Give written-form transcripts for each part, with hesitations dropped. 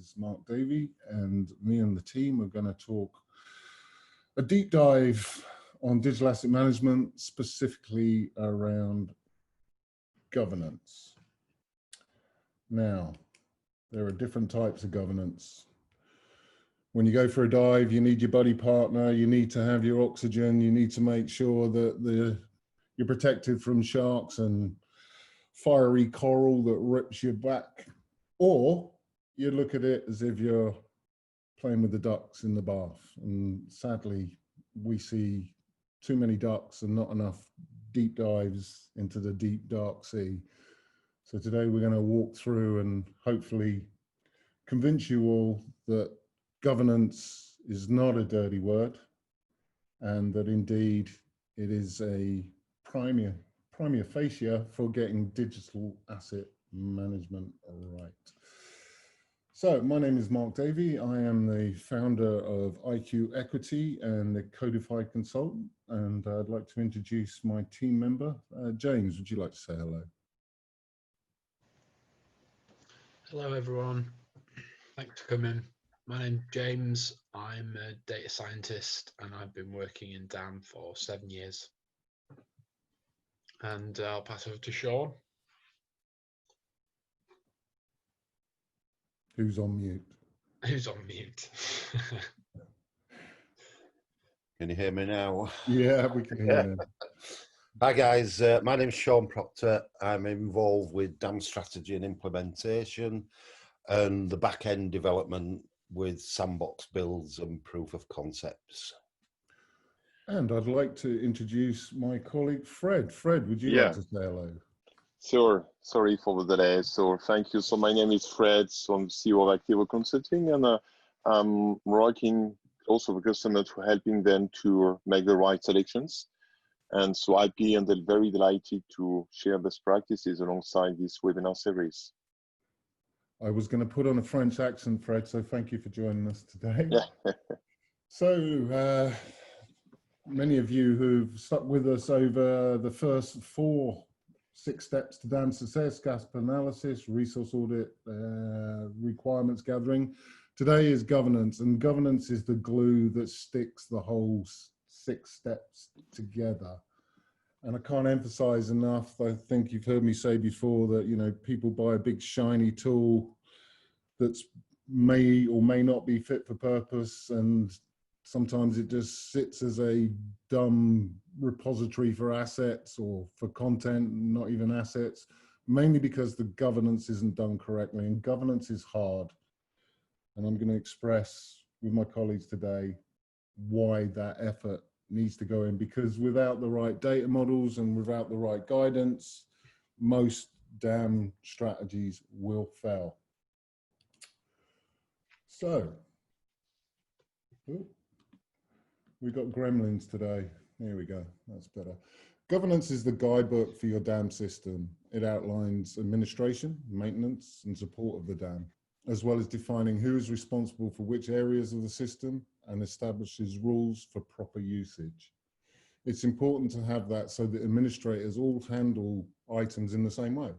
is Mark Davey, and me and the team are going to talk a deep dive on digital asset management, specifically around governance. Now, there are different types of governance. When you go for a dive, you need your buddy partner, you need to have your oxygen, you need to make sure that you're protected from sharks and fiery coral that rips your back, or you look at it as if you're playing with the ducks in the bath. And sadly, we see too many ducks and not enough deep dives into the deep, dark sea. So today we're going to walk through and hopefully convince you all that governance is not a dirty word, and that indeed it is a prima facie for getting digital asset management right. So my name is Mark Davey. I am the founder of IQ Equity and the Codified Consultant, and I'd like to introduce my team member. James, would you like to say hello? Hello everyone, thanks for coming. My name's James. I'm a data scientist and I've been working in DAM for 7 years. And I'll pass over to Sean. Who's on mute? Who's on mute? Can you hear me now? Yeah, we can hear you. Hi guys, my name's Sean Proctor. I'm involved with DAM strategy and implementation and the back-end development with sandbox builds and proof of concepts. And I'd like to introduce my colleague, Fred. Fred, would you like to say hello? Sure. Sorry for the delay. So thank you. So my name is Fred. So I'm CEO of Activo Consulting, and I'm working also with customers for helping them to make the right selections. And so I'd be very delighted to share best practices alongside this webinar series. I was going to put on a French accent, Fred, so thank you for joining us today. Yeah. So many of you who've stuck with us over the first 6 steps to DAM success: gap analysis, resource audit, requirements gathering. Today is governance, and governance is the glue that sticks the whole 6 steps together. And I can't emphasize enough, I think you've heard me say before, that, you know, people buy a big shiny tool that's may or may not be fit for purpose, and sometimes it just sits as a dumb repository for assets or for content, not even assets, mainly because the governance isn't done correctly, and governance is hard. And I'm going to express with my colleagues today why that effort needs to go in, because without the right data models and without the right guidance, most DAM strategies will fail. So, we got gremlins today. Here we go, that's better. Governance is the guidebook for your DAM system. It outlines administration, maintenance, and support of the DAM, as well as defining who is responsible for which areas of the system, and establishes rules for proper usage. It's important to have that so that administrators all handle items in the same way.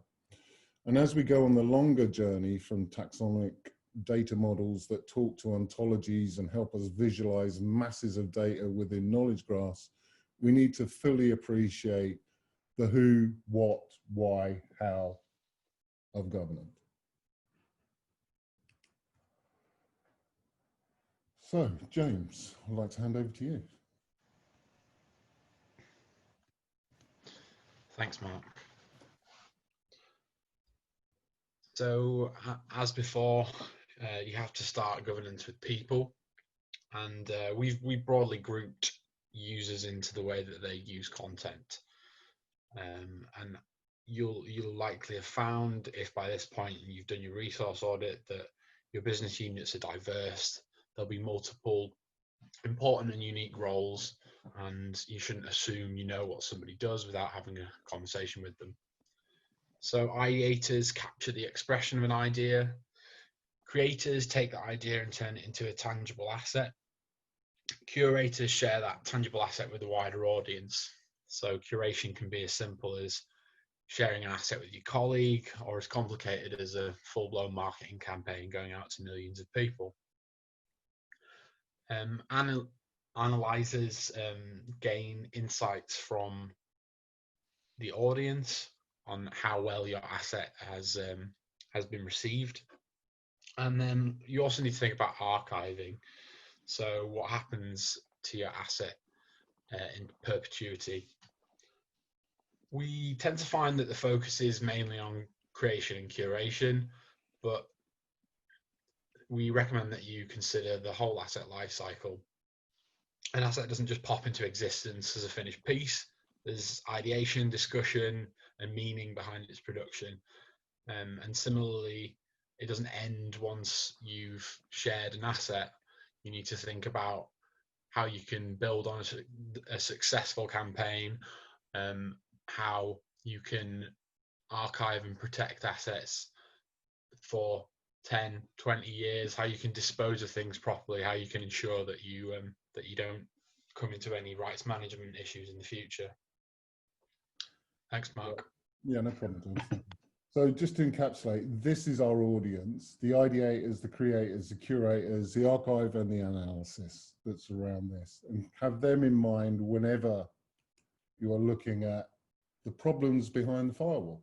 And as we go on the longer journey from taxonomic data models that talk to ontologies and help us visualize masses of data within knowledge graphs, we need to fully appreciate the who, what, why, how of governance. So, James, I'd like to hand over to you. Thanks, Mark. So, as before, you have to start governance with people, and we've broadly grouped users into the way that they use content. And you'll likely have found, if by this point you've done your resource audit, that your business units are diverse. There'll be multiple important and unique roles, and you shouldn't assume you know what somebody does without having a conversation with them. So ideators capture the expression of an idea. Creators take that idea and turn it into a tangible asset. Curators share that tangible asset with a wider audience. So curation can be as simple as sharing an asset with your colleague, or as complicated as a full-blown marketing campaign going out to millions of people. Analyzers gain insights from the audience on how well your asset has been received. And then you also need to think about archiving. So what happens to your asset in perpetuity? We tend to find that the focus is mainly on creation and curation, but we recommend that you consider the whole asset lifecycle. An asset doesn't just pop into existence as a finished piece. There's ideation, discussion, and meaning behind its production. And similarly, it doesn't end once you've shared an asset. You need to think about how you can build on a successful campaign, how you can archive and protect assets for 10, 20 years, how you can dispose of things properly, how you can ensure that you don't come into any rights management issues in the future. Thanks, Mark. Yeah, no problem, Jonathan. So just to encapsulate, this is our audience, the ideators, the creators, the curators, the archive and the analysis that's around this, and have them in mind whenever you are looking at the problems behind the firewall.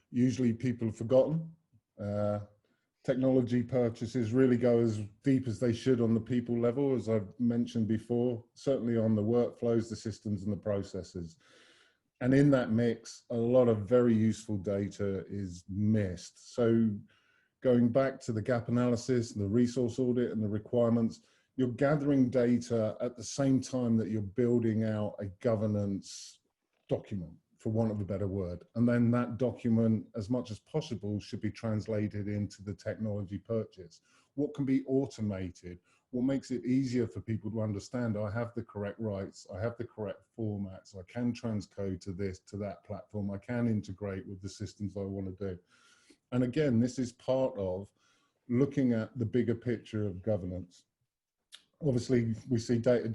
Usually people have forgotten. Technology purchases really go as deep as they should on the people level, as I've mentioned before, certainly on the workflows, the systems and the processes. And in that mix, a lot of very useful data is missed. So going back to the gap analysis, the resource audit and the requirements, you're gathering data at the same time that you're building out a governance document, for want of a better word. And then that document, as much as possible, should be translated into the technology purchase. What can be automated? What makes it easier for people to understand? I have the correct rights, I have the correct formats, I can transcode to this, to that platform, I can integrate with the systems I want to do. And again, this is part of looking at the bigger picture of governance. Obviously, we see data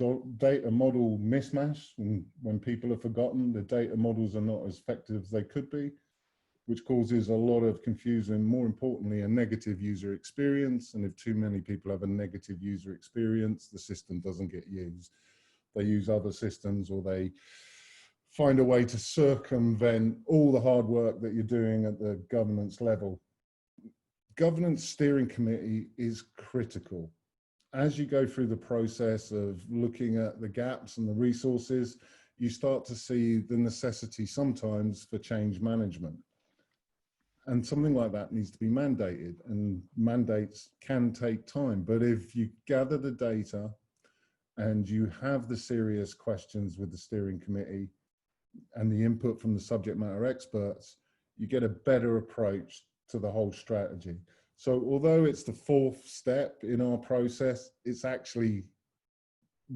model mismatch, and when people are forgotten, the data models are not as effective as they could be, which causes a lot of confusion, more importantly, a negative user experience. And if too many people have a negative user experience, the system doesn't get used. They use other systems, or they find a way to circumvent all the hard work that you're doing at the governance level. Governance steering committee is critical. As you go through the process of looking at the gaps and the resources, you start to see the necessity sometimes for change management. And something like that needs to be mandated, and mandates can take time. But if you gather the data and you have the serious questions with the steering committee and the input from the subject matter experts, you get a better approach to the whole strategy. So although it's the fourth step in our process, it's actually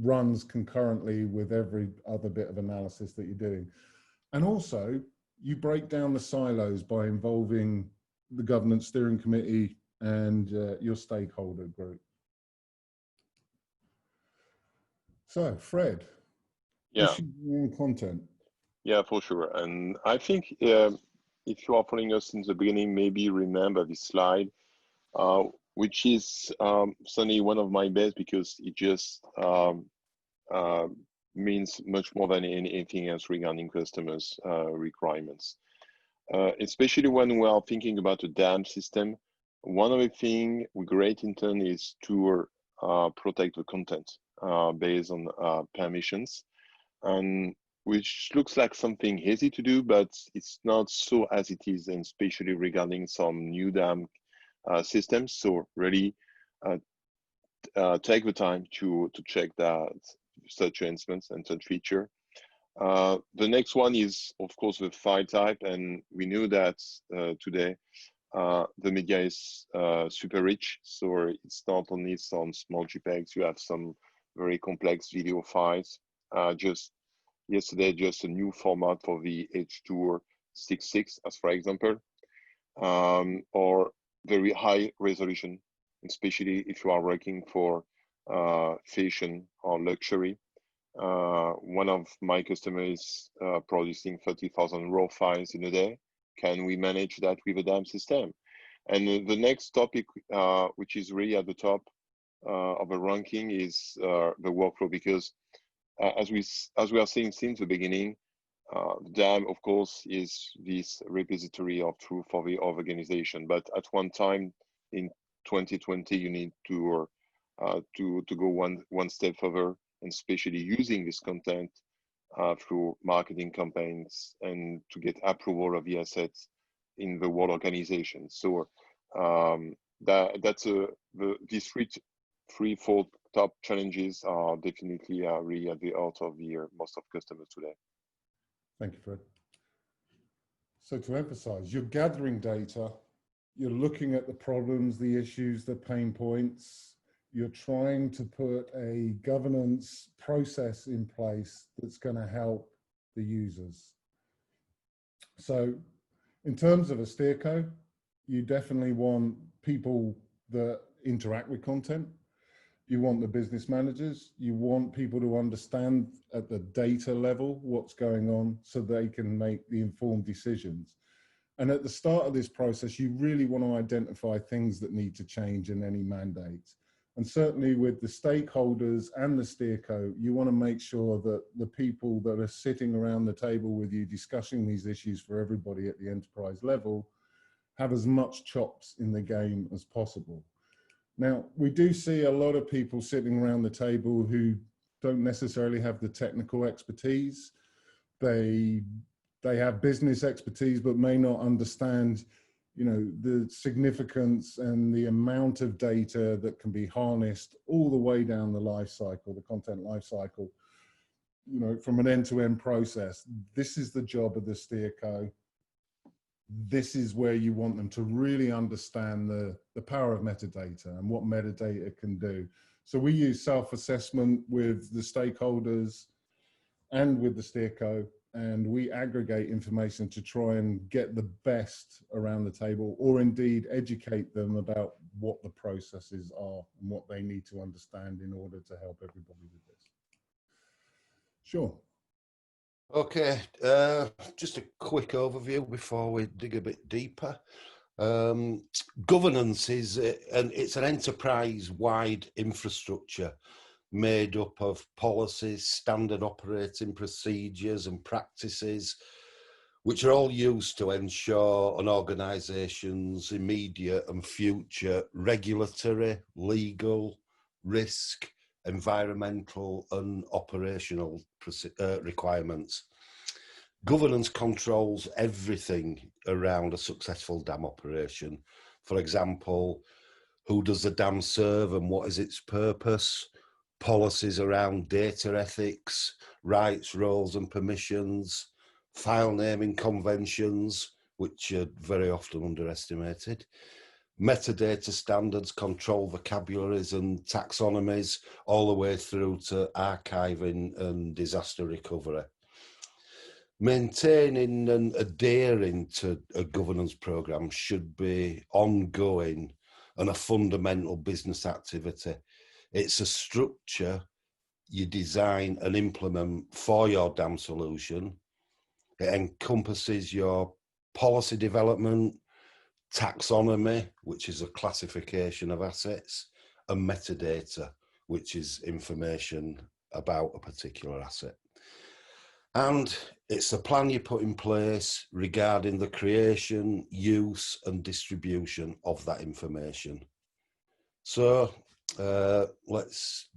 runs concurrently with every other bit of analysis that you're doing. And also, you break down the silos by involving the governance steering committee and your stakeholder group. So, Fred, yeah, content. Yeah, for sure. And I think if you are following us in the beginning, maybe remember this slide, which is certainly one of my best, because it just means much more than anything else regarding customers' requirements. Especially when we are thinking about a DAM system, one of the things with great intent is to protect the content based on permissions, and which looks like something easy to do, but it's not so as it is, and especially regarding some new DAM systems. So really take the time to check that such enhancements and such feature. The next one is, of course, the file type, and we knew that today the media is super rich, so it's not only some small JPEGs, you have some very complex video files. Just yesterday, just a new format for the H.266, as for example, or very high resolution, especially if you are working for fashion or luxury. one of my customers producing 30,000 raw files in a day. Can we manage that with a DAM system? And the next topic, which is really at the top of the ranking, is the workflow, because as we are seeing since the beginning, DAM, of course, is this repository of truth for the organization. But at one time in 2020, you need to go one step further, and especially using this content through marketing campaigns and to get approval of the assets in the whole organization. So these four top challenges are definitely really at the heart of most of customers today. Thank you, Fred. So to emphasize, you're gathering data, you're looking at the problems, the issues, the pain points, you're trying to put a governance process in place that's going to help the users. So in terms of a SteerCo, you definitely want people that interact with content. You want the business managers, you want people to understand at the data level what's going on so they can make the informed decisions. And at the start of this process, you really want to identify things that need to change in any mandates. And certainly with the stakeholders and the SteerCo, you want to make sure that the people that are sitting around the table with you discussing these issues for everybody at the enterprise level have as much chops in the game as possible. Now, we do see a lot of people sitting around the table who don't necessarily have the technical expertise. They have business expertise, but may not understand, you know, the significance and the amount of data that can be harnessed all the way down the life cycle, the content life cycle, you know, from an end-to-end process. This is the job of the SteerCo. This is where you want them to really understand the power of metadata and what metadata can do. So we use self-assessment with the stakeholders and with the SteerCo, and we aggregate information to try and get the best around the table, or indeed educate them about what the processes are and what they need to understand in order to help everybody with this. Sure. Okay, just a quick overview before we dig a bit deeper. Governance is, it's an enterprise-wide infrastructure made up of policies, standard operating procedures and practices, which are all used to ensure an organisation's immediate and future regulatory, legal, risk, environmental and operational requirements. Governance controls everything around a successful dam operation. For example, who does the dam serve and what is its purpose? Policies around data ethics, rights, roles and permissions, file naming conventions, which are very often underestimated. Metadata standards control vocabularies and taxonomies all the way through to archiving and disaster recovery. Maintaining and adhering to a governance program should be ongoing and a fundamental business activity. It's a structure you design and implement for your dam solution. It encompasses your policy development, taxonomy, which is a classification of assets, and metadata, which is information about a particular asset. And it's a plan you put in place regarding the creation, use, and distribution of that information. So let's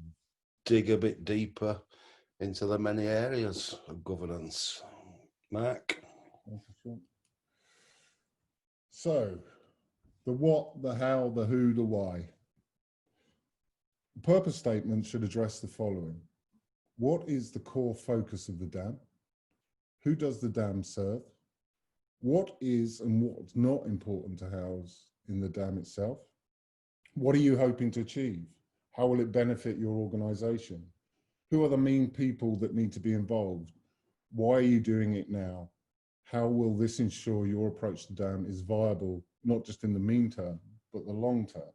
dig a bit deeper into the many areas of governance. Mark? So, the what, the how, the who, the why. The purpose statement should address the following. What is the core focus of the dam? Who does the dam serve? What is and what's not important to house in the dam itself? What are you hoping to achieve? How will it benefit your organization? Who are the main people that need to be involved? Why are you doing it now? How will this ensure your approach to dam is viable, not just in the mean term, but the long term?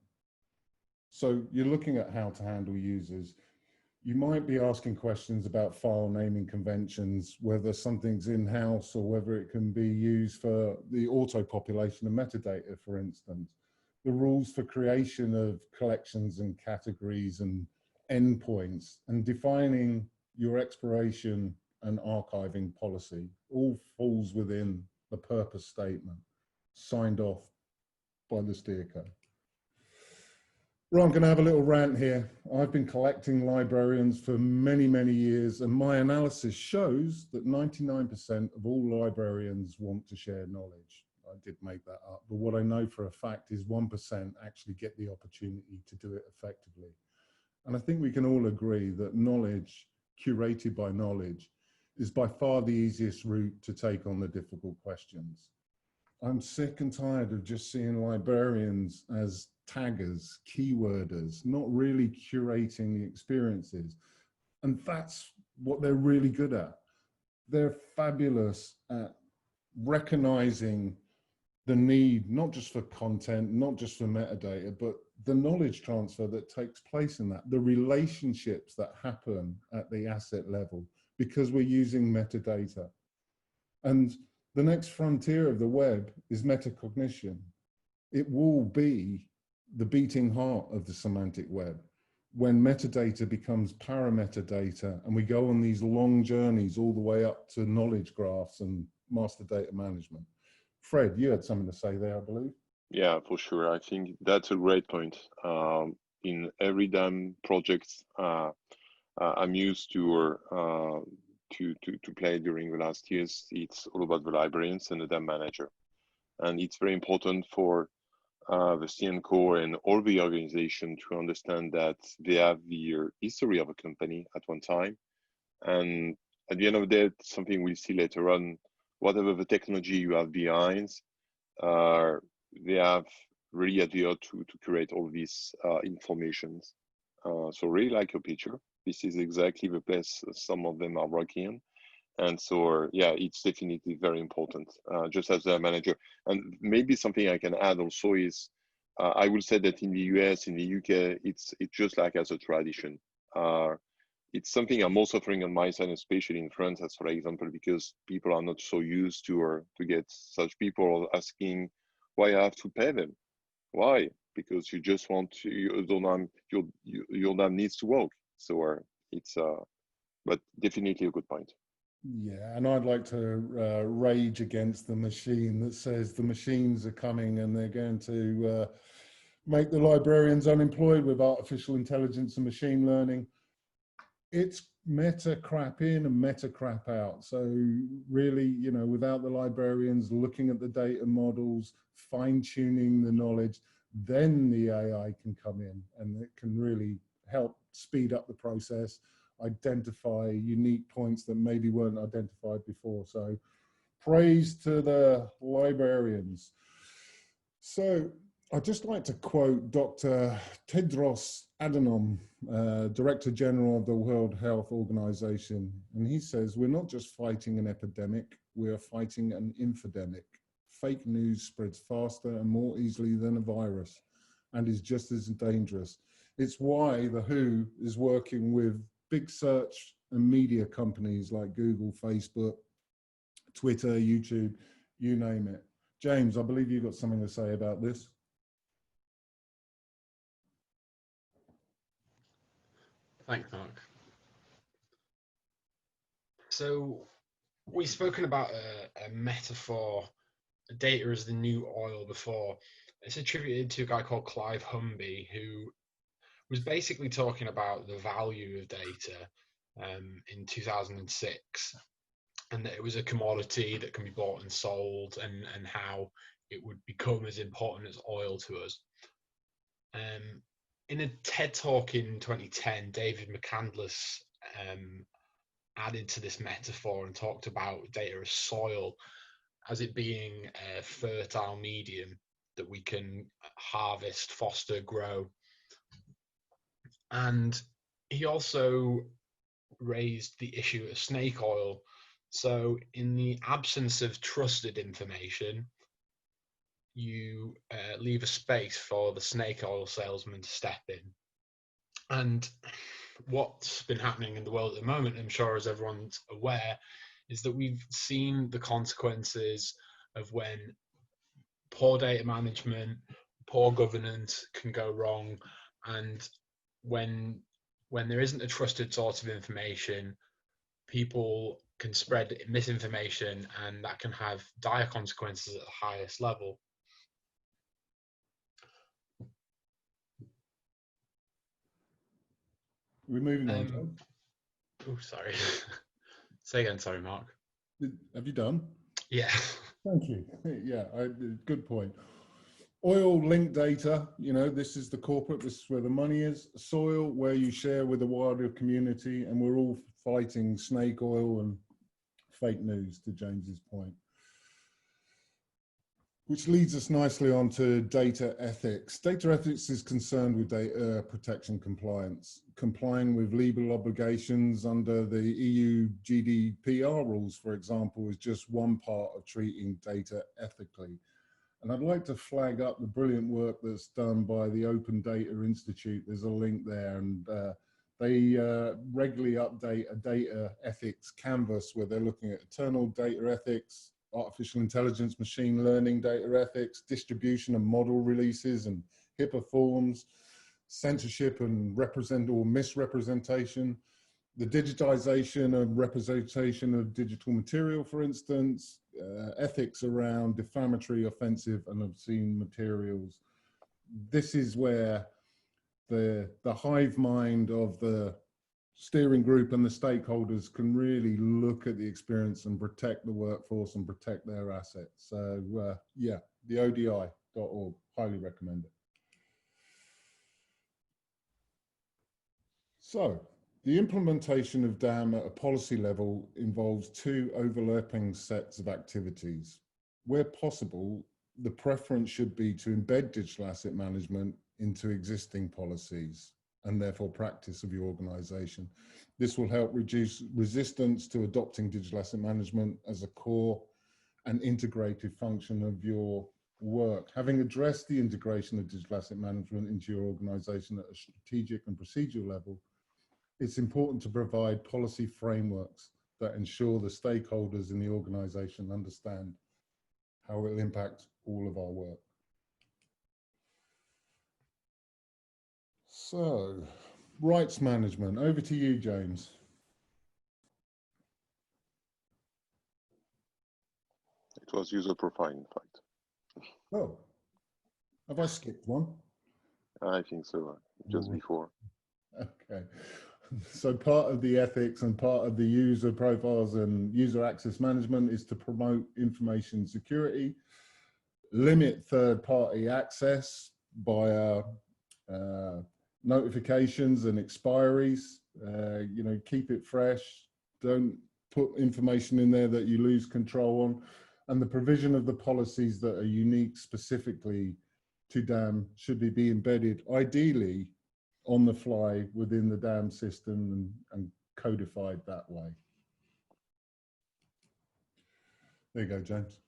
So you're looking at how to handle users. You might be asking questions about file naming conventions, whether something's in-house or whether it can be used for the auto-population of metadata, for instance. The rules for creation of collections and categories and endpoints, and defining your exploration and archiving policy all falls within the purpose statement signed off by the SteerCo. Right, I'm going to have a little rant here. I've been collecting librarians for many, many years, and my analysis shows that 99% of all librarians want to share knowledge. I did make that up, but what I know for a fact is 1% actually get the opportunity to do it effectively. And I think we can all agree that knowledge, curated by knowledge, is by far the easiest route to take on the difficult questions. I'm sick and tired of just seeing librarians as taggers, keyworders, not really curating the experiences. And that's what they're really good at. They're fabulous at recognizing the need, not just for content, not just for metadata, but the knowledge transfer that takes place in that, the relationships that happen at the asset level, because we're using metadata. And the next frontier of the web is metacognition. It will be the beating heart of the semantic web when metadata becomes parametadata and we go on these long journeys all the way up to knowledge graphs and master data management. Fred, you had something to say there, I believe. Yeah, for sure. I think that's a great point. In every DAM project I'm used to play during the last years, it's all about the librarians and the DAM manager. And it's very important for the SteerCo and all the organization to understand that they have the history of a company at one time. And at the end of the day, it's something we'll see later on, whatever the technology you have behind, they have really adhered to create all these informations. So really like your picture. This is exactly the place some of them are working in. And so, yeah, it's definitely very important, just as a manager. And maybe something I can add also is, I would say that in the US, in the UK, it's just like as a tradition. It's something I'm also suffering on my side, especially in France, as for example, because people are not so used to get such people asking why I have to pay them. Why? Because you just want to, your DAM needs to work. So it's, but definitely a good point. Yeah, and I'd like to rage against the machine that says the machines are coming and they're going to make the librarians unemployed with artificial intelligence and machine learning. It's meta crap in and meta crap out. So really, you know, without the librarians looking at the data models, fine tuning the knowledge, then the AI can come in and it can really help speed up the process, identify unique points that maybe weren't identified before. So praise to the librarians. So I'd just like to quote Dr. Tedros Adhanom, Director General of the World Health Organization. And he says, we're not just fighting an epidemic, we are fighting an infodemic. Fake news spreads faster and more easily than a virus and is just as dangerous. It's why the WHO is working with big search and media companies like Google, Facebook, Twitter, YouTube, you name it. James, I believe you've got something to say about this. Thanks, Mark. So we've spoken about a metaphor, data as the new oil before. It's attributed to a guy called Clive Humby, who was basically talking about the value of data in 2006, and that it was a commodity that can be bought and sold, and how it would become as important as oil to us. In a TED talk in 2010, David McCandless added to this metaphor and talked about data as soil, as it being a fertile medium that we can harvest, foster, grow. And he also raised the issue of snake oil. So in the absence of trusted information, you leave a space for the snake oil salesman to step in. And what's been happening in the world at the moment, I'm sure as everyone's aware, is that we've seen the consequences of when poor data management, poor governance can go wrong, and when there isn't a trusted source of information, people can spread misinformation, and that can have dire consequences at the highest level. We're moving on. John. Oh, sorry. Say again, sorry, Mark. Have you done? Yeah. Thank you. Yeah, good point. Oil linked data, you know, this is the corporate, this is where the money is. Soil, where you share with the wider community, and we're all fighting snake oil and fake news, to James's point. Which leads us nicely on to data ethics. Data ethics is concerned with data protection compliance. Complying with legal obligations under the EU GDPR rules, for example, is just one part of treating data ethically. And I'd like to flag up the brilliant work that's done by the Open Data Institute. There's a link there, and they regularly update a data ethics canvas where they're looking at internal data ethics, artificial intelligence, machine learning data ethics, distribution and model releases and HIPAA forms, censorship and misrepresentation, the digitization and representation of digital material, for instance, ethics around defamatory, offensive and obscene materials. This is where the hive mind of the steering group and the stakeholders can really look at the experience and protect the workforce and protect their assets. So yeah, the ODI.org, highly recommend it. So the implementation of DAM at a policy level involves two overlapping sets of activities. Where possible, the preference should be to embed digital asset management into existing policies and therefore practice of your organization. This will help reduce resistance to adopting digital asset management as a core and integrated function of your work. Having addressed the integration of digital asset management into your organization at a strategic and procedural level, it's important to provide policy frameworks that ensure the stakeholders in the organization understand how it will impact all of our work. So, rights management, over to you, James. It was user profile, in fact. Oh, have I skipped one? I think so, just before. Okay, so part of the ethics and part of the user profiles and user access management is to promote information security, limit third-party access by notifications and expiries, you know, keep it fresh, don't put information in there that you lose control on, and the provision of the policies that are unique specifically to DAM should be embedded ideally on the fly within the DAM system and codified that way. There you go, James.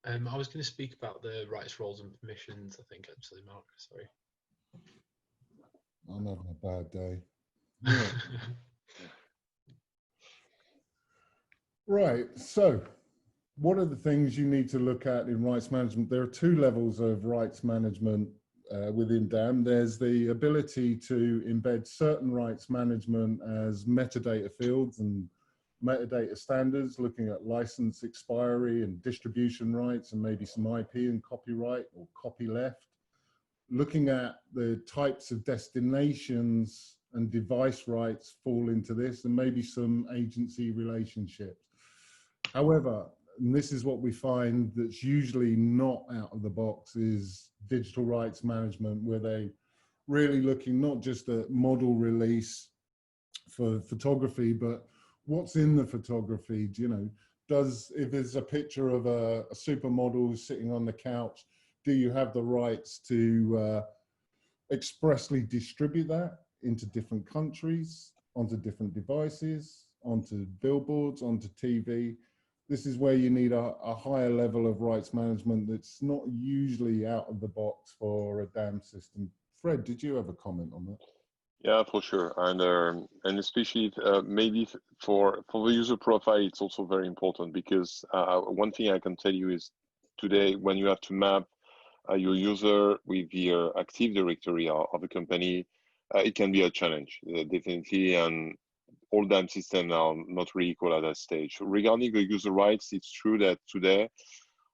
I was going to speak about the rights, roles and permissions, I think, actually, Mark, sorry. I'm having a bad day. Yeah. Right, so what are the things you need to look at in rights management? There are two levels of rights management within DAM. There's the ability to embed certain rights management as metadata fields and metadata standards, looking at license expiry and distribution rights and maybe some IP and copyright or copyleft. Looking at the types of destinations and device rights fall into this, and maybe some agency relationships. However, and this is what we find that's usually not out of the box, is digital rights management, where they really looking not just at model release for photography, but what's in the photography. You know, if there's a picture of a supermodel sitting on the couch, do you have the rights to expressly distribute that into different countries, onto different devices, onto billboards, onto TV? this is where you need a higher level of rights management that's not usually out of the box for a DAM system. Fred, did you have a comment on that? Yeah, for sure, and especially maybe for the user profile, it's also very important because one thing I can tell you is today when you have to map your user with the Active Directory of a company, it can be a challenge, definitely, and all DAM systems are not really equal at that stage. Regarding the user rights, it's true that today,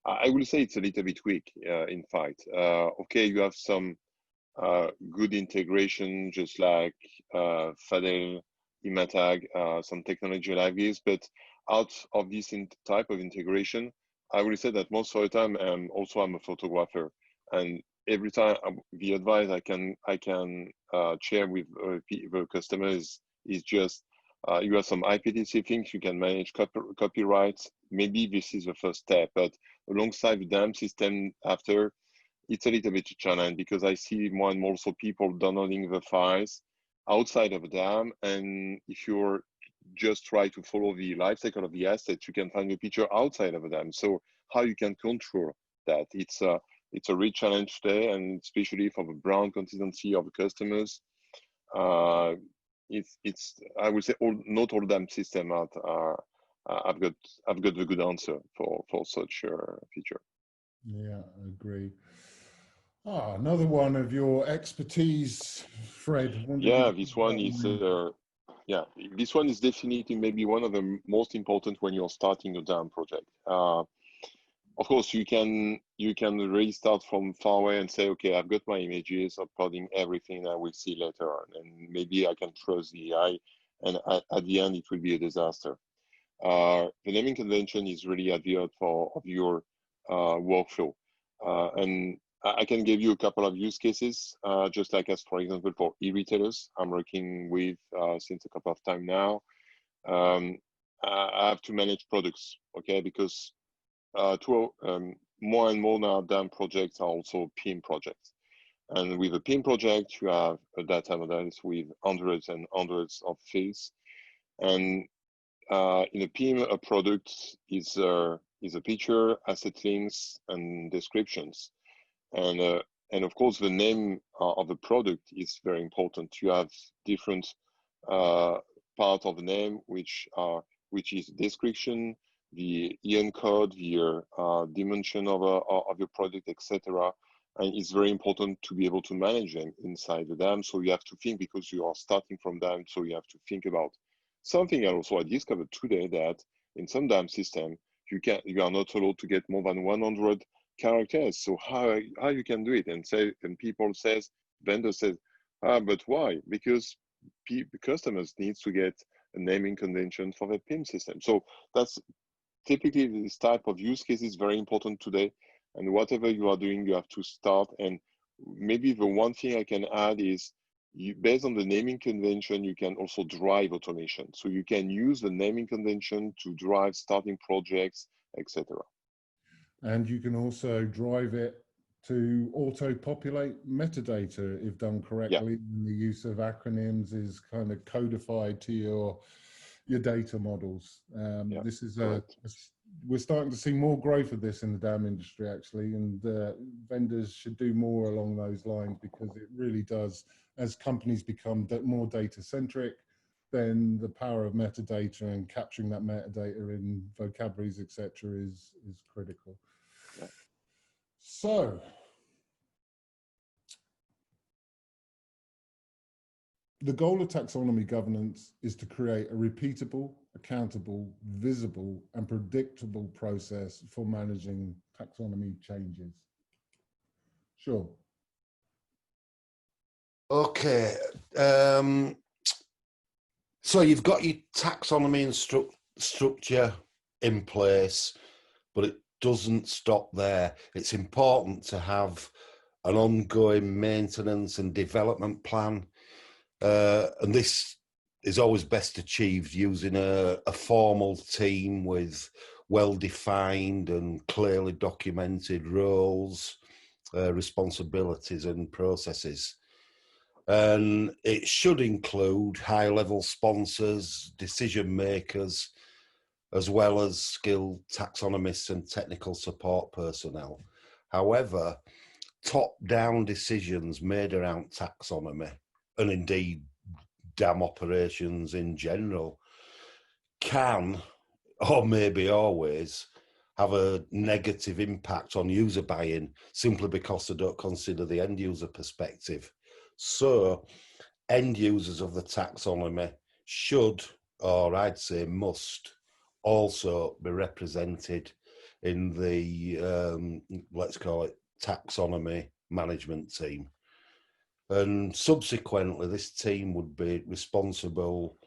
I will say it's a little bit weak, in fact. Okay, you have some good integration, just like Fadel, Imatag, some technology like this, but out of this type of integration, I will say that most of the time, I'm a photographer, and every time the advice I can share with the customers is just you have some IPTC things you can manage copyrights. Maybe this is the first step, but alongside the DAM system after, it's a little bit a challenge because I see more and more so people downloading the files outside of the DAM, and if you're just try to follow the life cycle of the assets, you can find the picture outside of the DAM. So how you can control that? It's a real challenge today, and especially for the brand consistency of the customers. It's I would say not all DAM systems I've got the good answer for such a feature. Yeah, I agree. Another one of your expertise, Fred. Yeah, this one is this one is definitely maybe one of the most important when you're starting a DAM project. Of course, you can really start from far away and say, okay, I've got my images, uploading everything I will see later on, and maybe I can trust the AI, and at the end it will be a disaster. The naming convention is really at the heart of your workflow, and I can give you a couple of use cases, just like as for example for e-retailers I'm working with since a couple of time now. I have to manage products, okay, because more and more now DAM projects are also PIM projects. And with a PIM project, you have a data model with hundreds and hundreds of fields. And in a PIM, a product is a picture, asset links, and descriptions. And of course, the name of the product is very important. You have different part of the name, which is description, the EN code, the dimension of your product, etc. And it's very important to be able to manage them inside the DAM. So you have to think, because you are starting from DAM, so you have to think about something else. Also, I discovered today that in some DAM system, you are not allowed to get more than 100 characters. So how you can do it? And vendor says, but why? Because customers needs to get a naming convention for the PIM system. So that's typically this type of use case is very important today. And whatever you are doing, you have to start. And maybe the one thing I can add is, based on the naming convention, you can also drive automation. So you can use the naming convention to drive starting projects, etc. And you can also drive it to auto-populate metadata if done correctly. Yeah. And the use of acronyms is kind of codified to your data models. This is we're starting to see more growth of this in the DAM industry, actually, and vendors should do more along those lines, because it really does, as companies become more data-centric, then the power of metadata and capturing that metadata in vocabularies, etc., is critical. Yeah. So, the goal of taxonomy governance is to create a repeatable, accountable, visible, and predictable process for managing taxonomy changes. Sure. Okay. So you've got your taxonomy and structure in place, but it doesn't stop there. It's important to have an ongoing maintenance and development plan. And this is always best achieved using a formal team with well-defined and clearly documented roles, responsibilities and processes. And it should include high-level sponsors, decision makers, as well as skilled taxonomists and technical support personnel. However, top-down decisions made around taxonomy, and indeed dam operations in general, can, or maybe always, have a negative impact on user buy-in simply because they don't consider the end user perspective. So end users of the taxonomy should, or I'd say must, also be represented in the, let's call it, taxonomy management team. And subsequently, this team would be responsible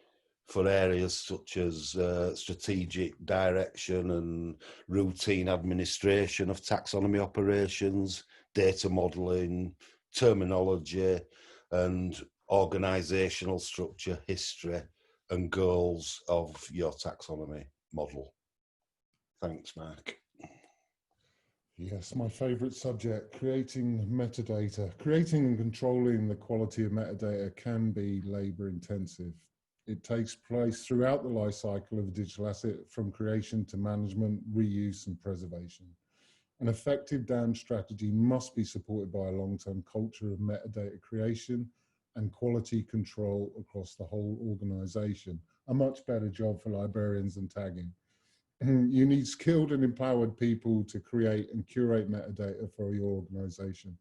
for areas such as strategic direction and routine administration of taxonomy operations, data modelling, terminology, and organisational structure, history, and goals of your taxonomy model. Thanks, Mark. Yes, my favourite subject, creating metadata. Creating and controlling the quality of metadata can be labour intensive. It takes place throughout the life cycle of a digital asset, from creation to management, reuse and preservation. An effective DAM strategy must be supported by a long-term culture of metadata creation and quality control across the whole organisation. A much better job for librarians than tagging. You need skilled and empowered people to create and curate metadata for your organisation.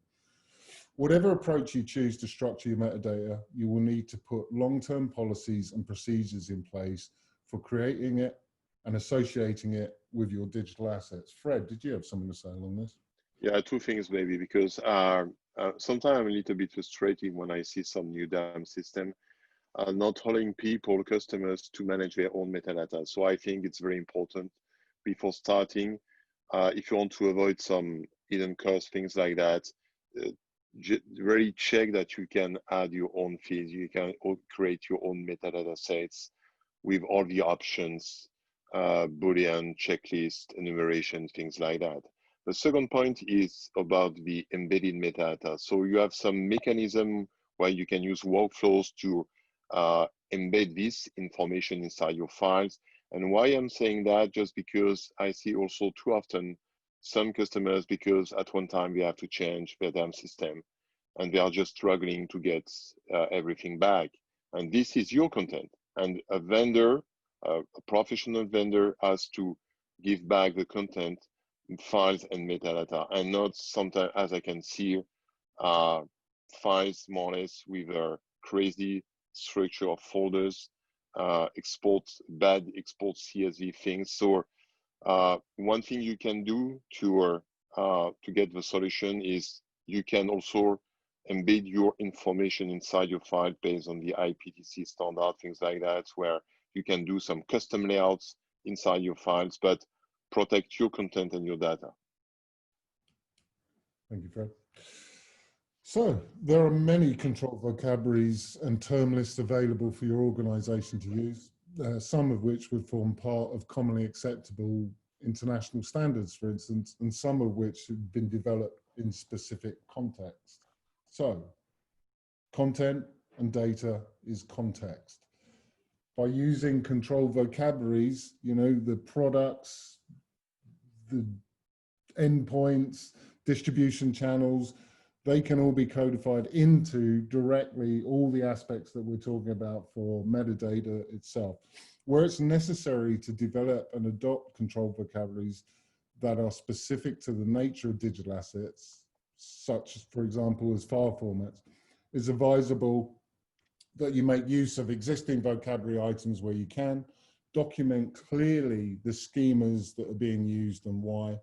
Whatever approach you choose to structure your metadata, you will need to put long-term policies and procedures in place for creating it and associating it with your digital assets. Fred, did you have something to say along this? Yeah, two things maybe, because sometimes I'm a little bit frustrated when I see some new DAM system not allowing people, customers, to manage their own metadata. So I think it's very important before starting, if you want to avoid some hidden costs, things like that, really check that you can add your own fields, you can create your own metadata sets with all the options, Boolean, checklist, enumeration, things like that. The second point is about the embedded metadata. So you have some mechanism where you can use workflows to embed this information inside your files. And why I'm saying that, just because I see also too often some customers, because at one time they have to change their DAM system and they are just struggling to get everything back. And this is your content. And a vendor, a professional vendor, has to give back the content, files and metadata, and not sometimes, as I can see, files more or less with a crazy structure of folders, bad export CSV things. So one thing you can do to get the solution is you can also embed your information inside your file based on the IPTC standard, things like that, where you can do some custom layouts inside your files, but protect your content and your data. Thank you, Fred. So there are many control vocabularies and term lists available for your organization to use, some of which would form part of commonly acceptable international standards, for instance, and some of which have been developed in specific context. So content and data is context. By using control vocabularies, you know, the products, the endpoints, distribution channels, they can all be codified into directly all the aspects that we're talking about for metadata itself. Where it's necessary to develop and adopt control vocabularies that are specific to the nature of digital assets, such as, for example, as file formats, is advisable that you make use of existing vocabulary items where you can, document clearly the schemas that are being used and why,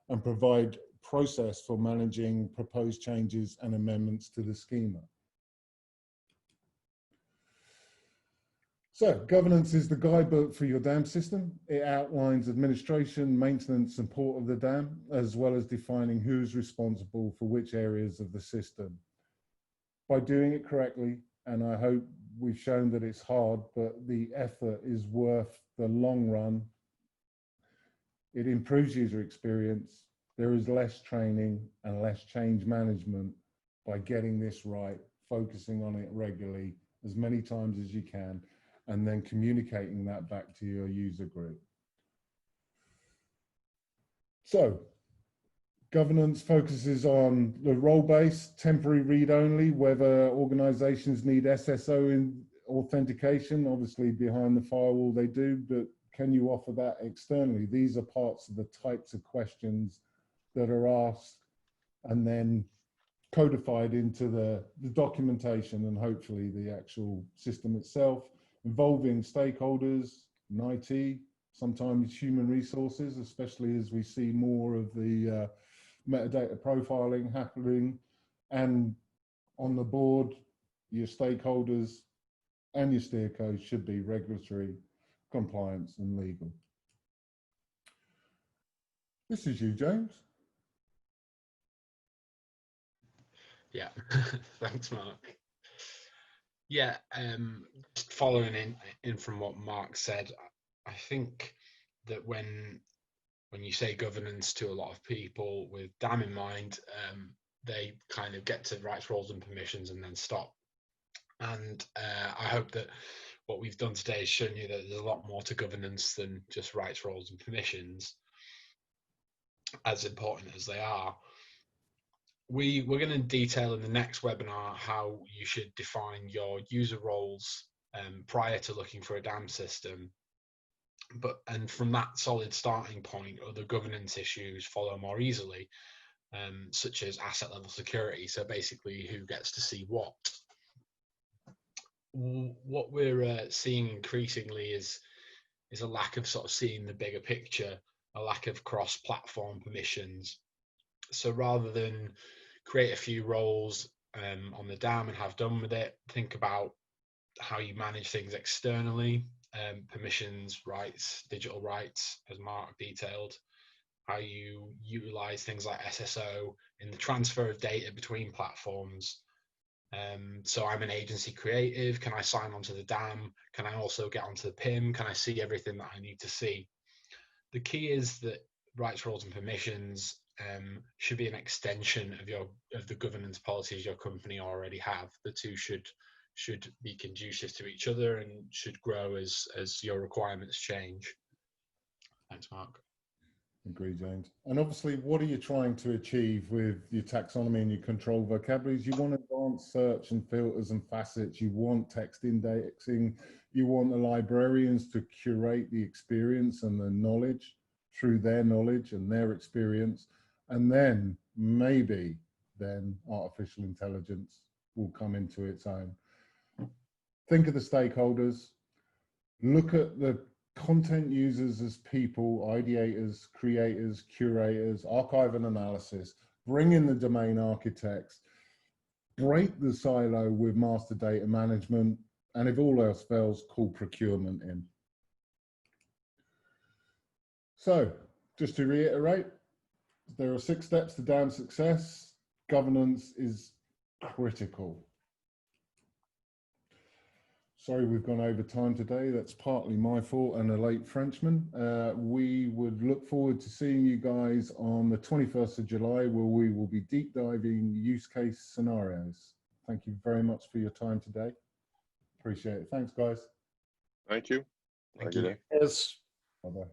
and provide process for managing proposed changes and amendments to the schema. So governance is the guidebook for your DAM system. It outlines administration, maintenance, and support of the DAM, as well as defining who's responsible for which areas of the system. By doing it correctly, and I hope we've shown that it's hard, but the effort is worth the long run. It improves user experience. There is less training and less change management by getting this right, focusing on it regularly as many times as you can, and then communicating that back to your user group. So governance focuses on the role-based, temporary read-only, whether organizations need SSO in authentication. Obviously behind the firewall they do, but can you offer that externally? These are parts of the types of questions that are asked and then codified into the documentation and hopefully the actual system itself, involving stakeholders, IT, sometimes human resources, especially as we see more of the metadata profiling happening, and on the board, your stakeholders and your SteerCo should be regulatory, compliance and legal. This is you, James. Yeah, thanks, Mark. Yeah, just following in from what Mark said, I think that when you say governance to a lot of people with DAM in mind, they kind of get to rights, roles and permissions and then stop. And I hope that what we've done today is shown you that there's a lot more to governance than just rights, roles and permissions, as important as they are. We're going to detail in the next webinar how you should define your user roles prior to looking for a DAM system. And from that solid starting point, other governance issues follow more easily, such as asset level security. So basically, who gets to see what. What we're seeing increasingly is a lack of sort of seeing the bigger picture, a lack of cross-platform permissions. So rather than create a few roles on the DAM and have done with it, think about how you manage things externally, permissions, rights, digital rights, as Mark detailed, how you utilize things like SSO in the transfer of data between platforms. So I'm an agency creative. Can I sign onto the DAM? Can I also get onto the PIM? Can I see everything that I need to see? The key is that rights, roles and permissions should be an extension of the governance policies your company already have. The two should be conducive to each other and should grow as your requirements change. Thanks, Mark. Agree, James. And obviously, what are you trying to achieve with your taxonomy and your control vocabularies? You want advanced search and filters and facets. You want text indexing. You want the librarians to curate the experience and the knowledge through their knowledge and their experience. And then maybe then artificial intelligence will come into its own. Think of the stakeholders. Look at the content users as people, ideators, creators, curators, archive and analysis, bring in the domain architects, break the silo with master data management, and if all else fails, call procurement in. So just to reiterate, there are 6 steps to DAM success. Governance is critical. Sorry, we've gone over time today. That's partly my fault and a late Frenchman. We would look forward to seeing you guys on the 21st of July, where we will be deep diving use case scenarios. Thank you very much for your time today. Appreciate it. Thanks, guys. Thank you. Thank you. Bye-bye.